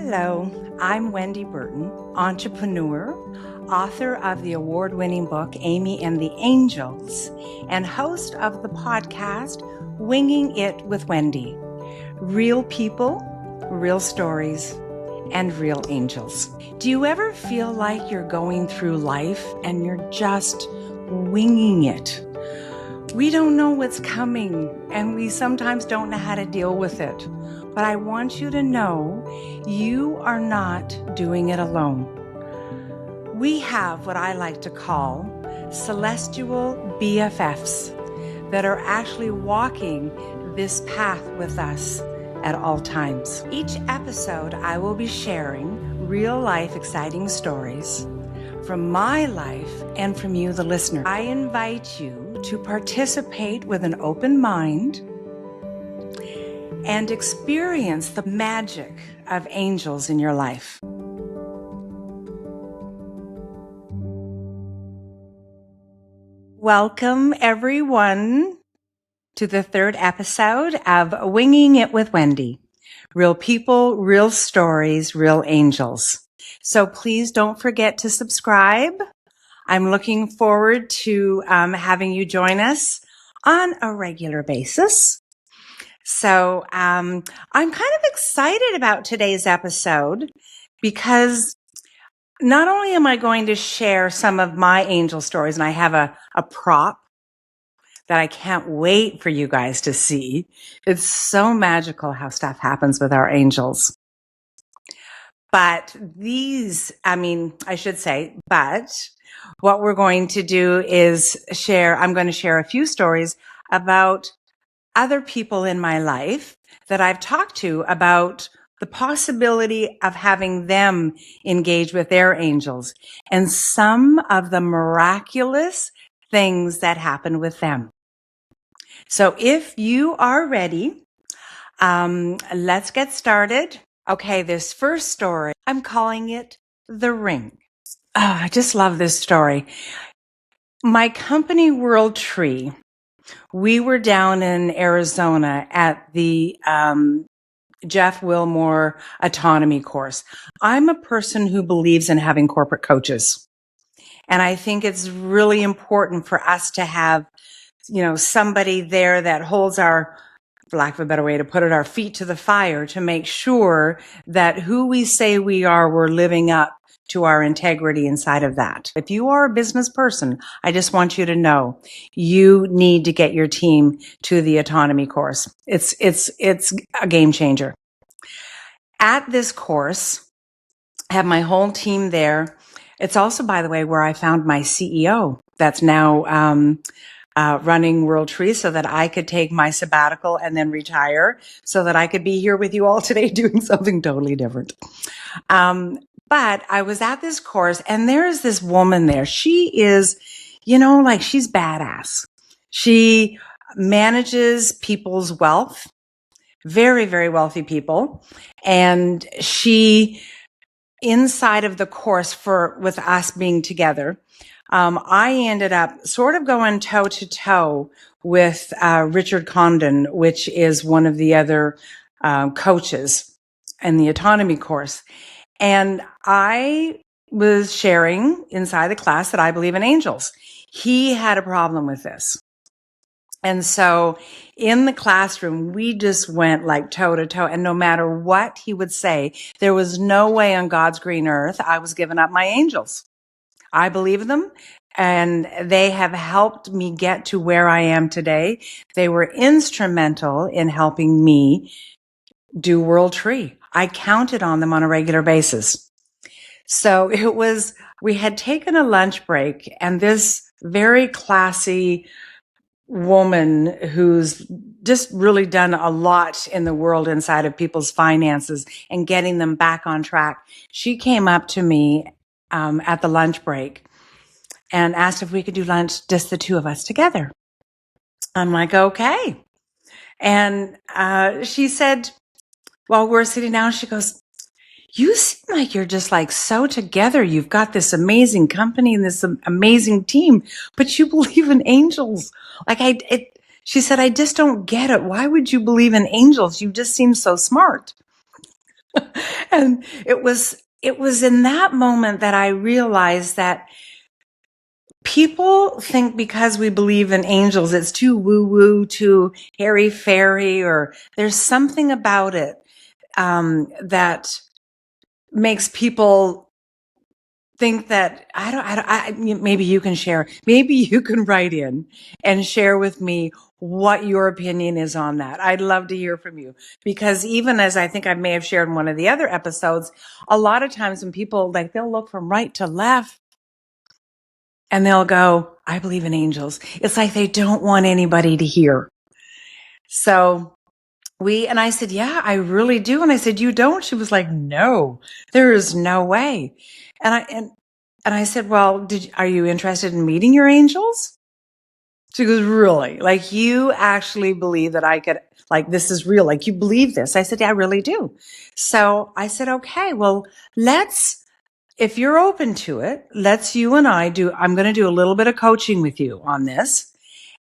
Hello, I'm Wendy Burton, entrepreneur, author of the award-winning book Amy and the Angels, and host of the podcast Winging It with Wendy. Real people, real stories, and real angels. Do you ever feel like you're going through life and you're just winging it? We don't know what's coming, and we sometimes don't know how to deal with it. But I want you to know you are not doing it alone. We have what I like to call celestial BFFs that are actually walking this path with us at all times. Each episode, I will be sharing real life exciting stories from my life and from you, the listener. I invite you to participate with an open mind and experience the magic of angels in your life. Welcome, everyone, to the third episode of Winging It with Wendy. Real people, real stories, real angels. So please don't forget to subscribe. I'm looking forward to having you join us on a regular basis. So I'm kind of excited about today's episode because not only am I going to share some of my angel stories, and I have a prop that I can't wait for you guys to see. It's so magical how stuff happens with our angels. But what we're going to do is I'm going to share a few stories about other people in my life that I've talked to about the possibility of having them engage with their angels and some of the miraculous things that happen with them. So if you are ready, let's get started. Okay, this first story, I'm calling it The Ring. Oh, I just love this story. My company, World Tree, we were down in Arizona at the Jeff Wilmore autonomy course. I'm a person who believes in having corporate coaches. And I think it's really important for us to have, somebody there that holds our, for lack of a better way to put it, our feet to the fire to make sure that who we say we are, we're living up to our integrity inside of that. If you are a business person, I just want you to know you need to get your team to the autonomy course. It's a game changer. At this course, I have my whole team there. It's also, by the way, where I found my CEO that's now running World Tree so that I could take my sabbatical and then retire so that I could be here with you all today doing something totally different. But I was at this course and there is this woman there. She is, she's badass. She manages people's wealth, very, very wealthy people. And she, inside of the course with us being together, I ended up sort of going toe to toe with Richard Condon, which is one of the other coaches in the autonomy course. And I was sharing inside the class that I believe in angels. He had a problem with this. And so in the classroom, we just went like toe to toe. And no matter what he would say, there was no way on God's green earth I was giving up my angels. I believe them, and they have helped me get to where I am today. They were instrumental in helping me do World Tree. I counted on them on a regular basis. So we had taken a lunch break, and this very classy woman who's just really done a lot in the world inside of people's finances and getting them back on track. She came up to me at the lunch break and asked if we could do lunch, just the two of us together. I'm like, okay. And she said, while we're sitting down, she goes, you seem like you're just like so together. You've got this amazing company and this amazing team, but you believe in angels. She said, I just don't get it. Why would you believe in angels? You just seem so smart. And it was in that moment that I realized that people think because we believe in angels, it's too woo woo, too airy fairy, or there's something about it that makes people think that maybe you can share, maybe you can write in and share with me what your opinion is on that. I'd love to hear from you, because even as I think I may have shared in one of the other episodes, a lot of times when people they'll look from right to left and they'll go, I believe in angels. It's like they don't want anybody to hear. So and I said, yeah, I really do. And I said, you don't? She was like, no, there is no way. And I said, well, are you interested in meeting your angels? She goes, really? Like, you actually believe that I could, like, this is real? Like, you believe this? I said, yeah, I really do. So I said, okay, well, if you're open to it, you and I'm going to do a little bit of coaching with you on this.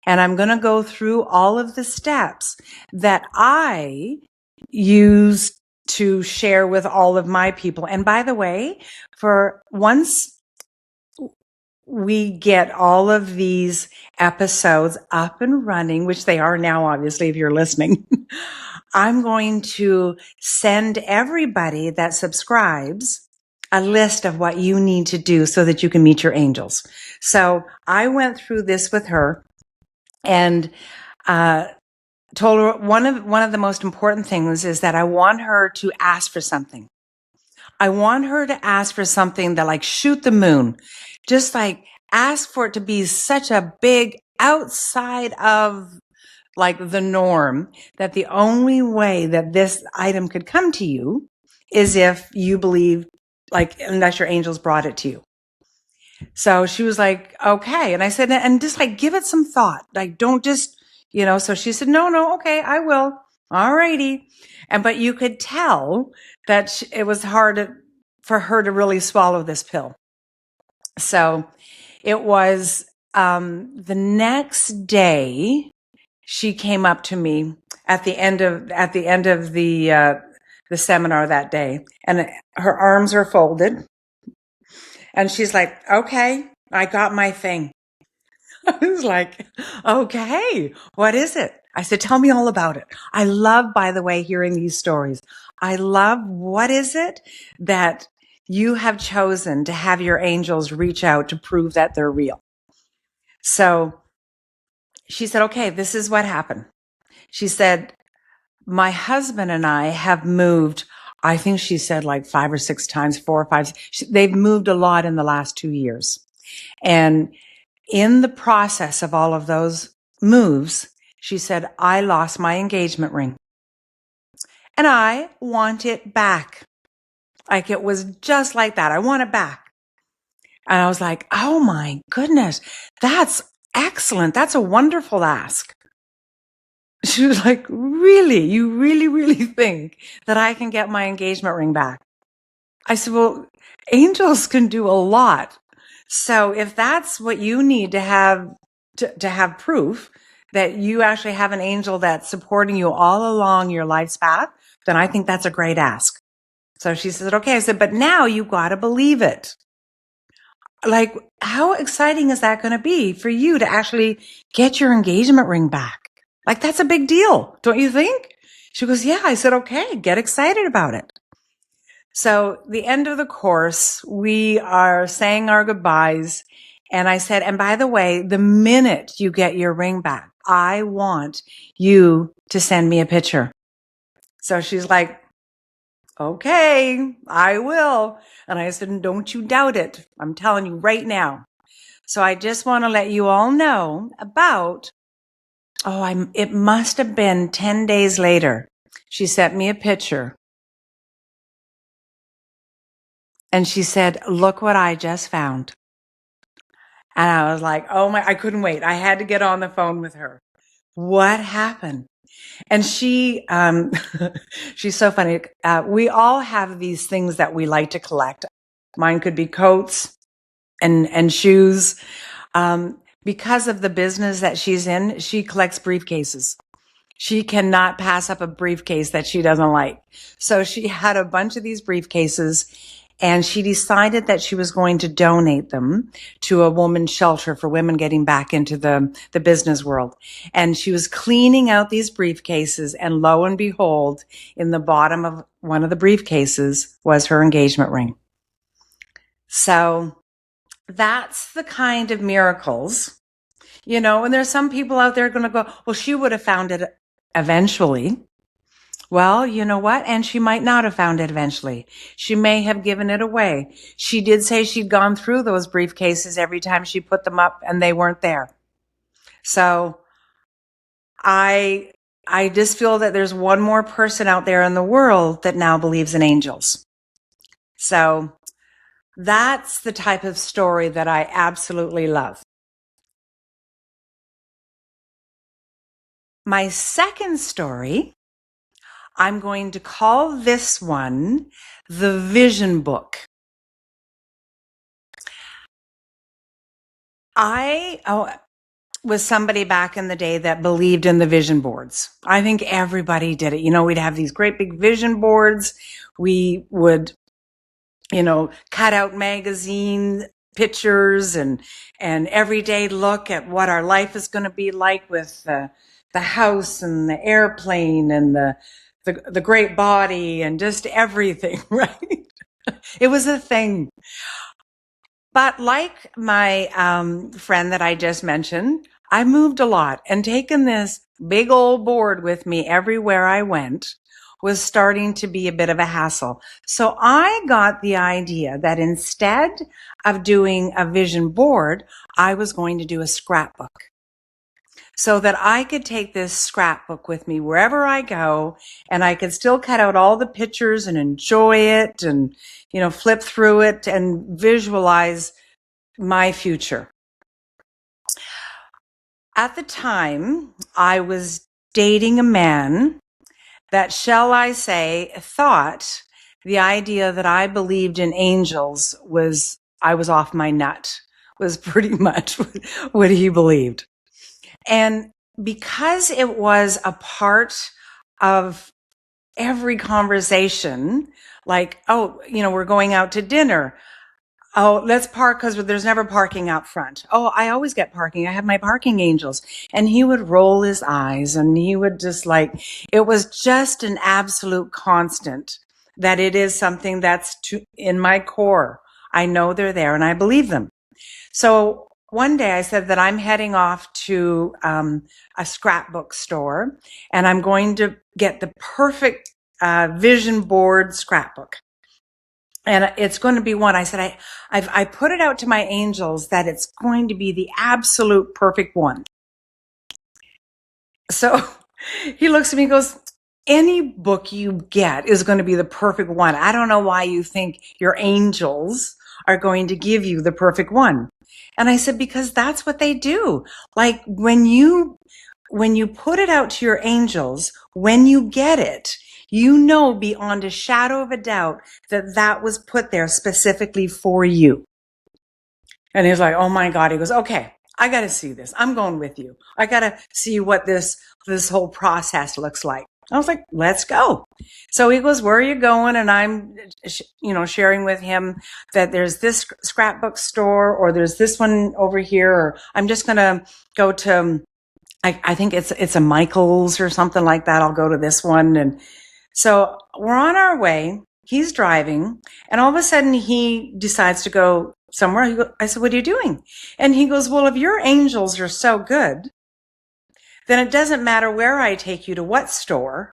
And I'm going to go through all of the steps that I use to share with all of my people. And by the way, for once we get all of these episodes up and running, which they are now, obviously, if you're listening, I'm going to send everybody that subscribes a list of what you need to do so that you can meet your angels. So I went through this with her and told her one of the most important things is that I want her to ask for something. I want her to ask for something that, like, shoot the moon, just like ask for it to be such a big outside of like the norm, that the only way that this item could come to you is if you believe, like, unless your angels brought it to you. So she was like, okay. And I said, and just like, give it some thought. Like, don't just, so she said, no, okay, I will. All righty. But you could tell that it was hard for her to really swallow this pill. So it was, the next day she came up to me at the end of the seminar that day, and her arms are folded. And she's like, okay, I got my thing. I was like, okay, what is it? I said, tell me all about it. I love, by the way, hearing these stories. I love, what is it that you have chosen to have your angels reach out to prove that they're real? So she said, okay, this is what happened. She said, my husband and I have moved, I think she said like 5 or 6 times, 4 or 5. They've moved a lot in the last 2 years. And in the process of all of those moves, she said, I lost my engagement ring and I want it back. Like, it was just like that. I want it back. And I was like, oh my goodness, that's excellent. That's a wonderful ask. She was like, really? You really, really think that I can get my engagement ring back? I said, well, angels can do a lot. So if that's what you need to have proof that you actually have an angel that's supporting you all along your life's path, then I think that's a great ask. So she said, okay. I said, but now you got to believe it. Like, how exciting is that going to be for you to actually get your engagement ring back? Like, that's a big deal, don't you think? She goes, yeah. I said, okay, get excited about it. So the end of the course, we are saying our goodbyes. And I said, and by the way, the minute you get your ring back, I want you to send me a picture. So she's like, okay, I will. And I said, don't you doubt it. I'm telling you right now. So I just want to let you all know about, it must have been 10 days later. She sent me a picture. And she said, look what I just found. And I was like, I couldn't wait. I had to get on the phone with her. What happened? And she's so funny. We all have these things that we like to collect. Mine could be coats and shoes. Because of the business that she's in, she collects briefcases. She cannot pass up a briefcase that she doesn't like. So she had a bunch of these briefcases, and she decided that she was going to donate them to a woman's shelter for women getting back into the business world. And she was cleaning out these briefcases, and lo and behold, in the bottom of one of the briefcases was her engagement ring. So that's the kind of miracles, and there's some people out there going to go, well, she would have found it eventually. Well, you know what? And she might not have found it eventually. She may have given it away. She did say she'd gone through those briefcases every time she put them up and they weren't there. So I just feel that there's one more person out there in the world that now believes in angels. So that's the type of story that I absolutely love. My second story, I'm going to call this one the Vision Book. I was somebody back in the day that believed in the vision boards. I think everybody did it. We'd have these great big vision boards. We would, cut out magazine pictures and every day look at what our life is going to be like with the house and the airplane and the great body and just everything, right? It was a thing. But like my friend that I just mentioned, I moved a lot, and taking this big old board with me everywhere I went was starting to be a bit of a hassle. So I got the idea that instead of doing a vision board, I was going to do a scrapbook, so that I could take this scrapbook with me wherever I go, and I could still cut out all the pictures and enjoy it and, flip through it and visualize my future. At the time, I was dating a man that, shall I say, thought the idea that I believed in angels I was off my nut, was pretty much what he believed. And because it was a part of every conversation, like, oh, we're going out to dinner. Oh, let's park because there's never parking out front. Oh, I always get parking. I have my parking angels. And he would roll his eyes and he would just it was just an absolute constant that it is something that's in my core. I know they're there and I believe them. So one day I said that I'm heading off to a scrapbook store and I'm going to get the perfect vision board scrapbook. And it's going to be one. I said, I put it out to my angels that it's going to be the absolute perfect one. So he looks at me and goes, any book you get is going to be the perfect one. I don't know why you think your angels are going to give you the perfect one. And I said, because that's what they do. Like when you put it out to your angels, when you get it, beyond a shadow of a doubt that was put there specifically for you. And he was like, oh my God. He goes, okay, I got to see this. I'm going with you. I got to see what this whole process looks like. I was like, let's go. So he goes, where are you going? And I'm, sharing with him that there's this scrapbook store, or there's this one over here, or I'm just going to go to, I think it's a Michael's or something like that. I'll go to this one. And so we're on our way. He's driving, and all of a sudden he decides to go somewhere. I said, what are you doing? And he goes, well, if your angels are so good, then it doesn't matter where I take you to what store,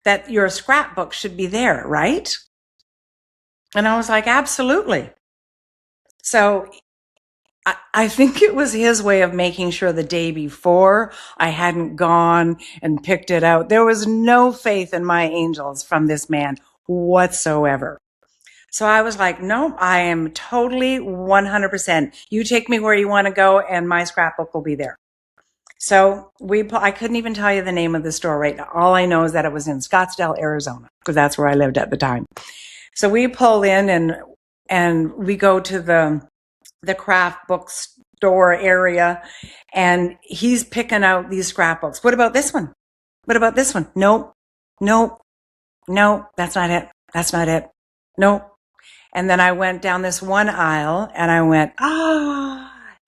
that your scrapbook should be there, right? And I was like, absolutely. So I think it was his way of making sure the day before I hadn't gone and picked it out. There was no faith in my angels from this man whatsoever. So I was like, no, I am totally 100%. You take me where you want to go and my scrapbook will be there. So I couldn't even tell you the name of the store right now. All I know is that it was in Scottsdale, Arizona, because that's where I lived at the time. So we pull in and we go to the craft book store area, and he's picking out these scrapbooks. What about this one? What about this one? Nope. Nope. Nope. That's not it. That's not it. Nope. And then I went down this one aisle and I went,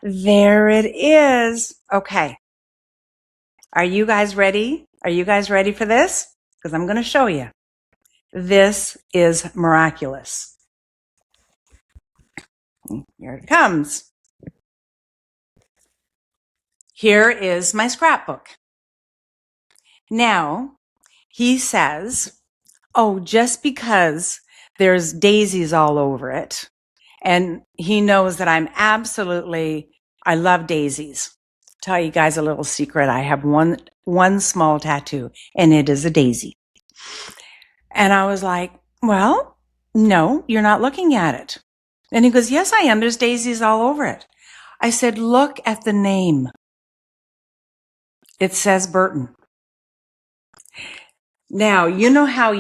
there it is. Okay. Are you guys ready? Are you guys ready for this? Because I'm going to show you. This is miraculous. Here it comes. Here is my scrapbook. Now, he says, oh, just because there's daisies all over it, and he knows that I love daisies. Tell you guys a little secret. I have one small tattoo, and it is a daisy. And I was like, well, no, you're not looking at it. And he goes, yes, I am. There's daisies all over it. I said, look at the name. It says Burton. Now, you know how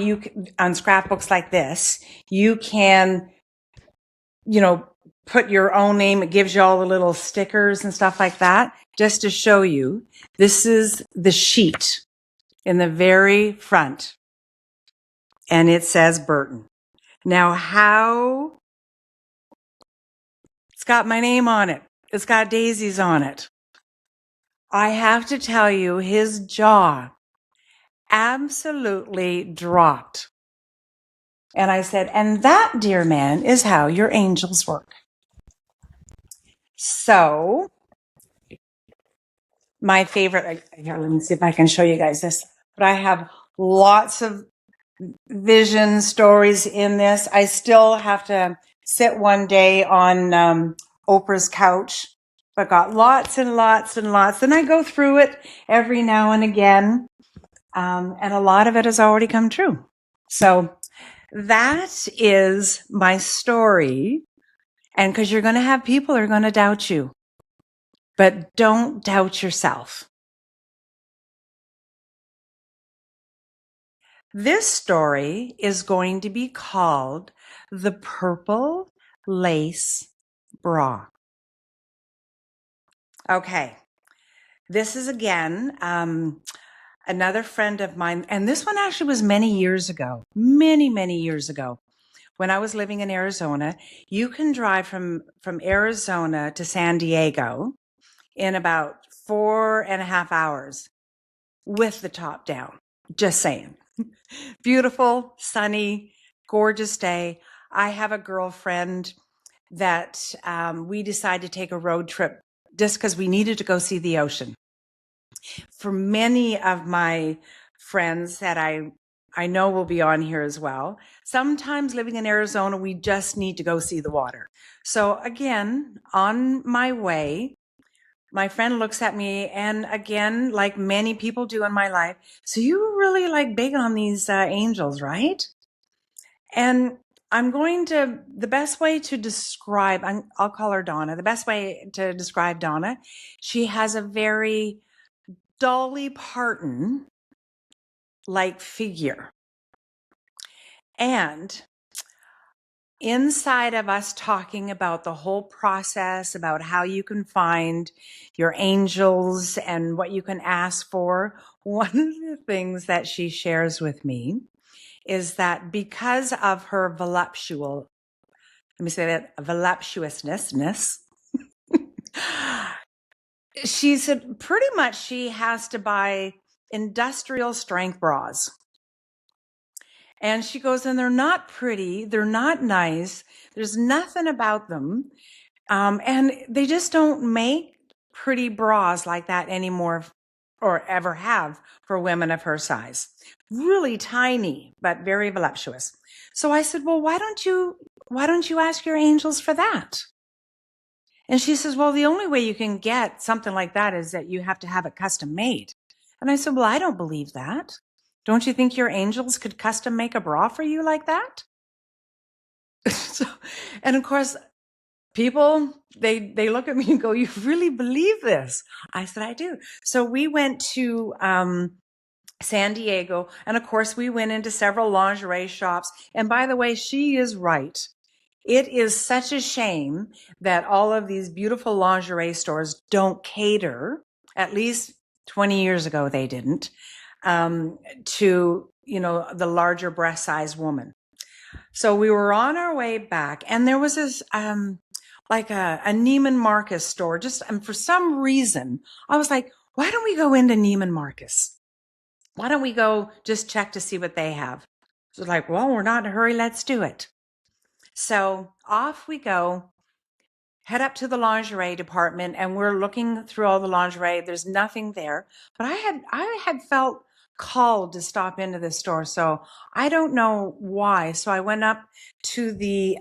on scrapbooks like this, you can, put your own name. It gives you all the little stickers and stuff like that. Just to show you, this is the sheet in the very front. And it says Burton. Now, it's got my name on it. It's got daisies on it. I have to tell you, his jaw absolutely dropped. And I said, and that, dear man, is how your angels work. So, my favorite, here, let me see if I can show you guys this. But I have lots of vision stories in this. I still have to sit one day on Oprah's couch, but got lots and lots and lots. And I go through it every now and again. And a lot of it has already come true. So that is my story. And because you're going to have people who are going to doubt you, but don't doubt yourself. This story is going to be called The Purple Lace Bra. Okay. This is again, another friend of mine. And this one actually was many years ago, many years ago. When I was living in Arizona, you can drive from Arizona to San Diego in about 4.5 hours with the top down. Just saying. Beautiful, sunny, gorgeous day. I have a girlfriend that we decided to take a road trip just because we needed to go see the ocean. For many of my friends that I know will be on here as well, sometimes living in Arizona, we just need to go see the water. So again, on my way, my friend looks at me, and again, like many people do in my life, so you really like big on these angels, right? And the best way to describe, I'll call her Donna. The best way to describe Donna, she has a very Dolly Parton like figure. And inside of us talking about the whole process, about how you can find your angels and what you can ask for, one of the things that she shares with me is that because of her voluptuousness, she said pretty much she has to buy industrial strength bras. And she goes, and they're not pretty, they're not nice, there's nothing about them, and they just don't make pretty bras like that anymore, or ever have, for women of her size. Really tiny, but very voluptuous. So I said, well, why don't you ask your angels for that? And she says, well, the only way you can get something like that is that you have to have it custom made. And I said, well, I don't believe that. Don't you think your angels could custom make a bra for you like that? And of course, people, they look at me and go, you really believe this? I said, I do. So we went to San Diego, and of course, we went into several lingerie shops. And by the way, she is right. It is such a shame that all of these beautiful lingerie stores don't cater, at least 20 years ago they didn't, to, the larger breast size woman. So we were on our way back, and there was this, like a Neiman Marcus store. And for some reason, I was like, why don't we go into Neiman Marcus? Why don't we go just check to see what they have? So like, well, we're not in a hurry. Let's do it. So off we go, head up to the lingerie department, and we're looking through all the lingerie. There's nothing there, but I had felt called to stop into this store. So I don't know why. So I went up to the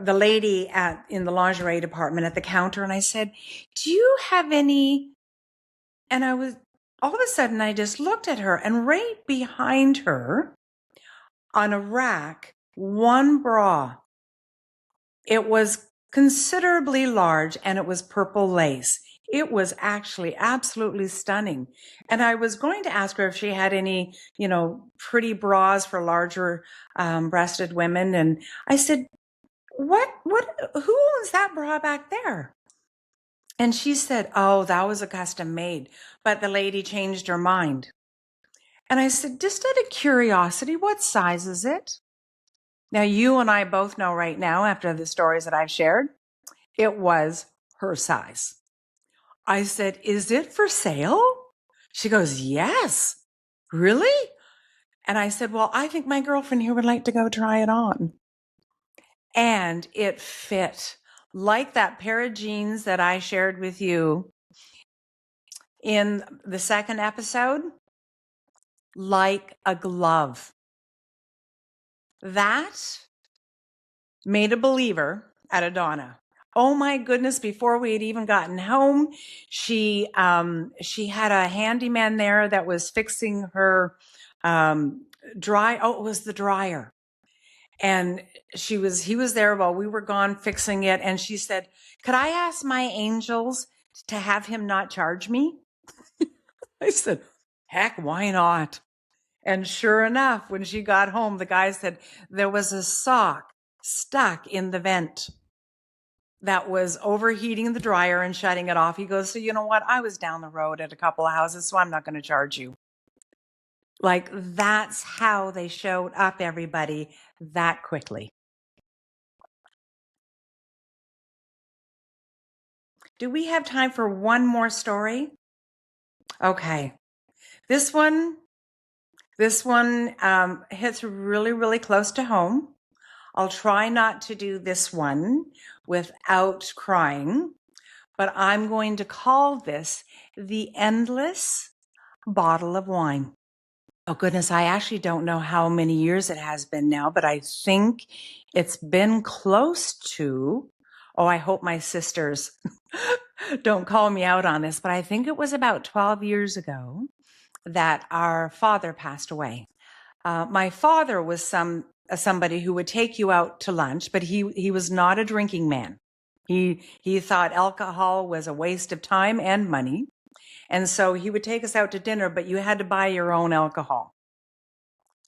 lady in the lingerie department at the counter, and I said, do you have any? And all of a sudden I just looked at her, and right behind her on a rack, one bra. It was considerably large, and it was purple lace. It was actually absolutely stunning. And I was going to ask her if she had any, pretty bras for larger breasted women. And I said, who owns that bra back there? And she said, oh, that was a custom made, but the lady changed her mind. And I said, just out of curiosity, what size is it? Now, you and I both know right now, after the stories that I've shared, it was her size. I said, is it for sale? She goes, yes. Really? And I said, well, I think my girlfriend here would like to go try it on. And it fit like that pair of jeans that I shared with you in the second episode, like a glove. That made a believer out of Donna. Oh my goodness, before we had even gotten home, she had a handyman there that was fixing her it was the dryer. And he was there while we were gone fixing it. And she said, could I ask my angels to have him not charge me? I said, heck, why not? And sure enough, when she got home, the guy said there was a sock stuck in the vent that was overheating the dryer and shutting it off. He goes, so you know what? I was down the road at a couple of houses, so I'm not going to charge you. Like, that's how they showed up, everybody, that quickly. Do we have time for one more story? Okay. This one hits really, really close to home. I'll try not to do this one without crying, but I'm going to call this the endless bottle of wine. Oh goodness, I actually don't know how many years it has been now, but I think it's been close to, I hope my sisters don't call me out on this, but I think it was about 12 years ago that our father passed away. My father was somebody who would take you out to lunch, but he was not a drinking man. He thought alcohol was a waste of time and money. And so he would take us out to dinner, but you had to buy your own alcohol.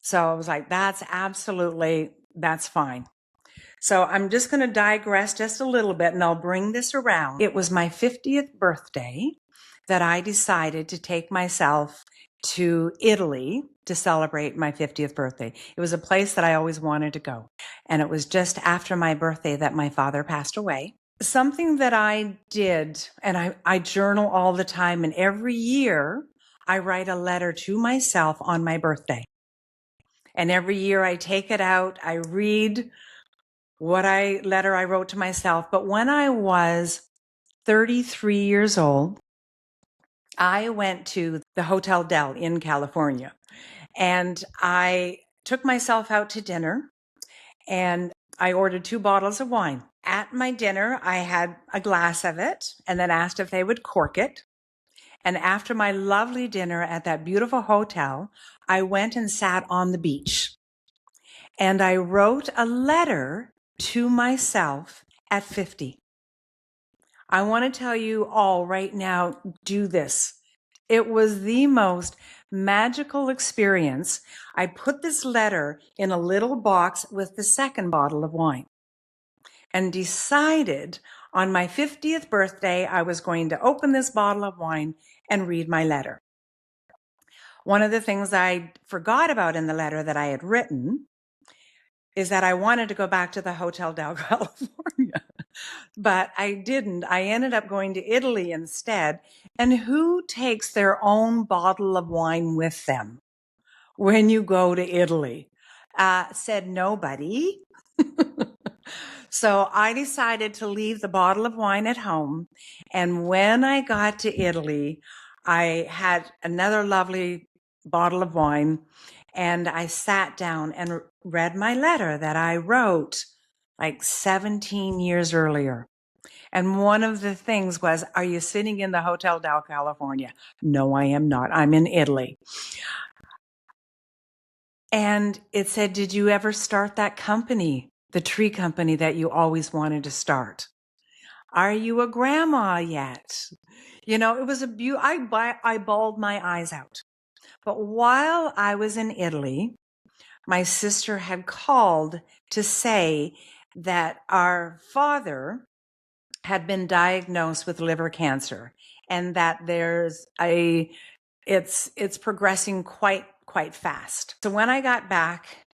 So I was like, that's fine. So I'm just going to digress just a little bit, and I'll bring this around. It was my 50th birthday that I decided to take myself to Italy to celebrate my 50th birthday. It was a place that I always wanted to go. And it was just after my birthday that my father passed away. Something that I did, and I journal all the time, and every year I write a letter to myself on my birthday. And every year I take it out, I read what letter I wrote to myself. But when I was 33 years old, I went to the Hotel Del in California, and I took myself out to dinner, and I ordered 2 bottles of wine. At my dinner, I had a glass of it and then asked if they would cork it. And after my lovely dinner at that beautiful hotel, I went and sat on the beach. And I wrote a letter to myself at 50. I want to tell you all right now, do this. It was the most magical experience. I put this letter in a little box with the second bottle of wine and decided on my 50th birthday, I was going to open this bottle of wine and read my letter. One of the things I forgot about in the letter that I had written is that I wanted to go back to the Hotel del California, but I didn't. I ended up going to Italy instead. And who takes their own bottle of wine with them when you go to Italy? Said nobody. So I decided to leave the bottle of wine at home. And when I got to Italy, I had another lovely bottle of wine, and I sat down and read my letter that I wrote like 17 years earlier. And one of the things was, are you sitting in the Hotel del California? No, I am not. I'm in Italy. And it said, did you ever start that company, the tree company that you always wanted to start? Are you a grandma yet? You know, it was I bawled my eyes out. But while I was in Italy, my sister had called to say that our father had been diagnosed with liver cancer, and that it's progressing quite fast. So when I got back,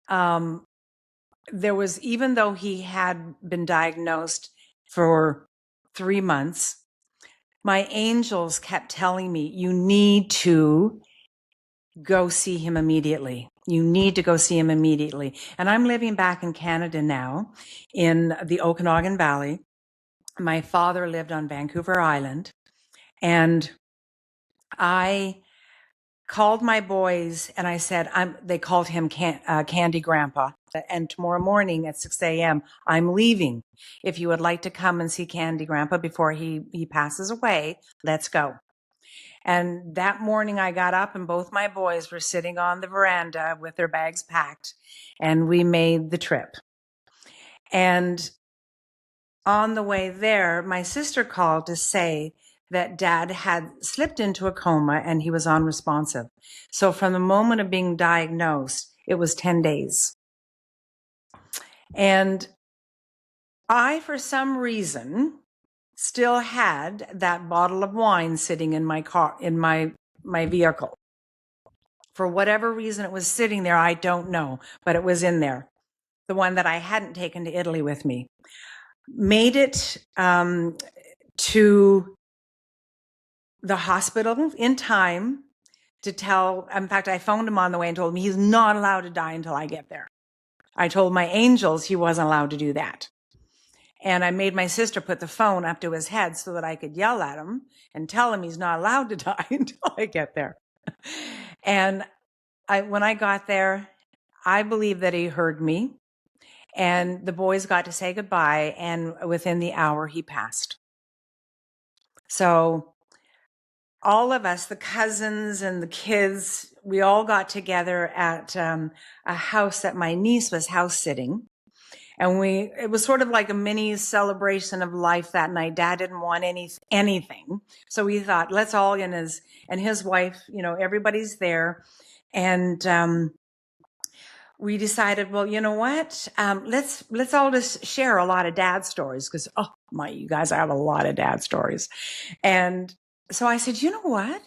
there was, even though he had been diagnosed for 3 months, my angels kept telling me, you need to go see him immediately. You need to go see him immediately. And I'm living back in Canada now in the Okanagan Valley. My father lived on Vancouver Island, and I called my boys and I said, they called him Candy Grandpa. And tomorrow morning at 6 a.m., I'm leaving. If you would like to come and see Candy Grandpa before he passes away, let's go. And that morning I got up and both my boys were sitting on the veranda with their bags packed, and we made the trip. And on the way there, my sister called to say that Dad had slipped into a coma and he was unresponsive. So from the moment of being diagnosed, it was 10 days. And I, for some reason, still had that bottle of wine sitting in my car, in my vehicle. For whatever reason it was sitting there, I don't know, but it was in there. The one that I hadn't taken to Italy with me. Made it to the hospital in time to tell. In fact, I phoned him on the way and told him he's not allowed to die until I get there. I told my angels he wasn't allowed to do that. And I made my sister put the phone up to his head so that I could yell at him and tell him he's not allowed to die until I get there. And when I got there, I believe that he heard me, and the boys got to say goodbye, and within the hour he passed. So all of us, the cousins and the kids, we all got together at a house that my niece was house sitting. And it was sort of like a mini celebration of life that night. Dad didn't want anything. So we thought, let's all, and his wife, everybody's there. And we decided, well, you know what? Let's all just share a lot of dad stories, because, you guys, I have a lot of dad stories. And so I said, you know what?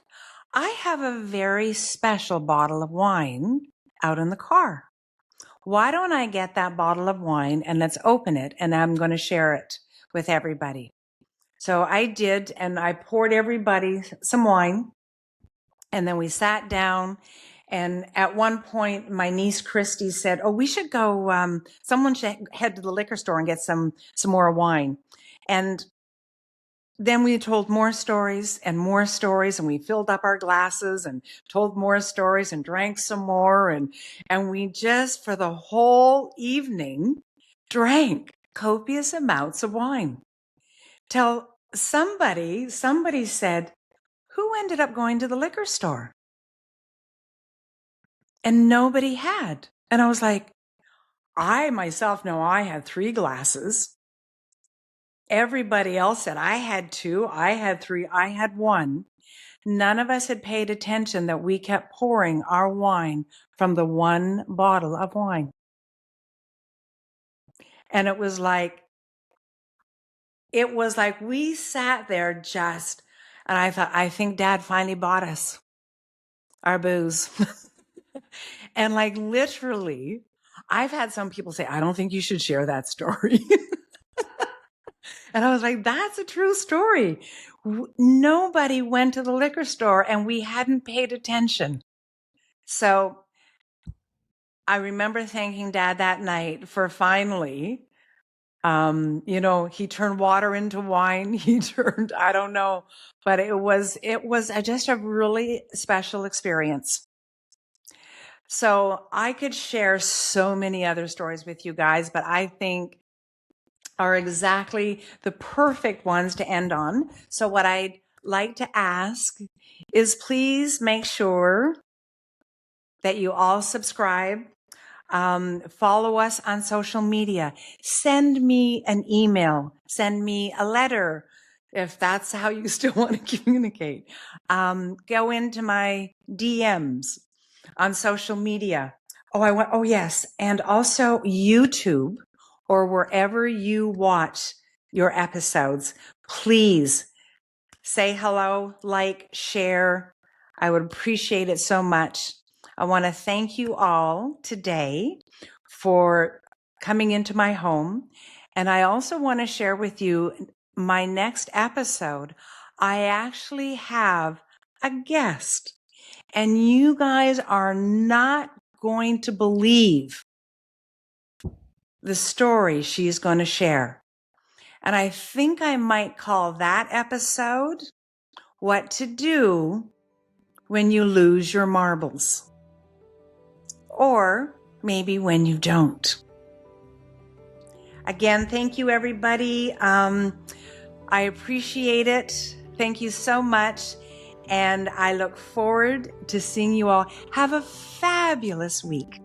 I have a very special bottle of wine out in the car. Why don't I get that bottle of wine and let's open it, and I'm going to share it with everybody. So I did, and I poured everybody some wine, and then we sat down. And at one point, my niece Christy said, "Oh, we should go. Someone should head to the liquor store and get some more wine." And then we told more stories, and we filled up our glasses and told more stories and drank some more. And we just, for the whole evening, drank copious amounts of wine. Till somebody said, "Who ended up going to the liquor store?" And nobody had. And I was like, I myself know I had 3 glasses. Everybody else said, I had 2, I had 3, I had 1. None of us had paid attention that we kept pouring our wine from the one bottle of wine. And it was like we sat there and I thought, I think Dad finally bought us. our booze. And like literally, I've had some people say, I don't think you should share that story. And I was like, that's a true story. Nobody went to the liquor store and we hadn't paid attention. So I remember thanking Dad that night for finally, he turned water into wine. He turned, I don't know, but it was just a really special experience. So I could share so many other stories with you guys, but I think are exactly the perfect ones to end on. So what I'd like to ask is please make sure that you all subscribe. Follow us on social media. Send me an email. Send me a letter if that's how you still want to communicate. Go into my DMs on social media. Oh yes. And also YouTube or wherever you watch your episodes. Please say hello, like, share. I would appreciate it so much. I want to thank you all today for coming into my home. And I also want to share with you my next episode. I actually have a guest, and you guys are not going to believe the story she's going to share. And I think I might call that episode What to Do When You Lose Your Marbles. Or maybe when you don't. Again, thank you, everybody. I appreciate it. Thank you so much. And I look forward to seeing you all. Have a fabulous week.